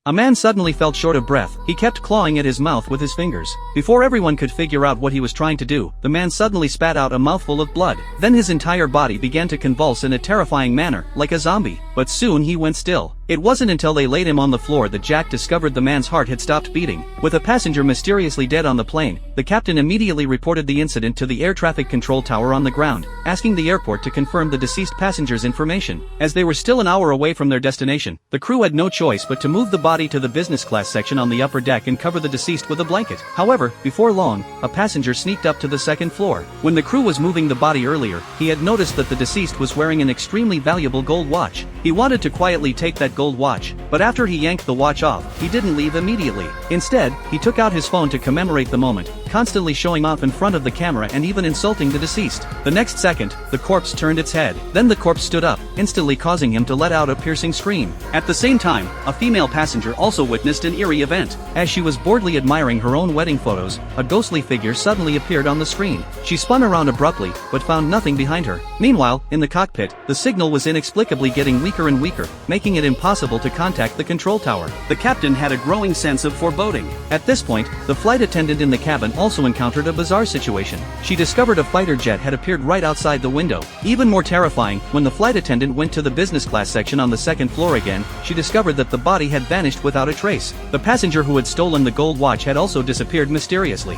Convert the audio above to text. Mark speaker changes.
Speaker 1: A man suddenly felt short of breath. He kept clawing at his mouth with his fingers. Before everyone could figure out what he was trying to do, the man suddenly spat out a mouthful of blood. Then his entire body began to convulse in a terrifying manner, like a zombie. But soon he went still. It wasn't until they laid him on the floor that Jack discovered the man's heart had stopped beating. With a passenger mysteriously dead on the plane, the captain immediately reported the incident to the air traffic control tower on the ground, asking the airport to confirm the deceased passenger's information. As they were still an hour away from their destination, the crew had no choice but to move the body to the business class section on the upper deck and cover the deceased with a blanket. However, before long, a passenger sneaked up to the second floor. When the crew was moving the body earlier, he had noticed that the deceased was wearing an extremely valuable gold watch. He wanted to quietly take that gold watch, but after he yanked the watch off, he didn't leave immediately. Instead, he took out his phone to commemorate the moment, constantly showing off in front of the camera and even insulting the deceased. The next second, the corpse turned its head. Then the corpse stood up, instantly causing him to let out a piercing scream. At the same time, a female passenger also witnessed an eerie event. As she was boredly admiring her own wedding photos, a ghostly figure suddenly appeared on the screen. She spun around abruptly, but found nothing behind her. Meanwhile, in the cockpit, the signal was inexplicably getting weaker and weaker, making it impossible to contact the control tower. The captain had a growing sense of foreboding. At this point, the flight attendant in the cabin also encountered a bizarre situation. She discovered a fighter jet had appeared right outside the window. Even more terrifying, when the flight attendant went to the business class section on the second floor again, she discovered that the body had vanished without a trace. The passenger who had stolen the gold watch had also disappeared mysteriously.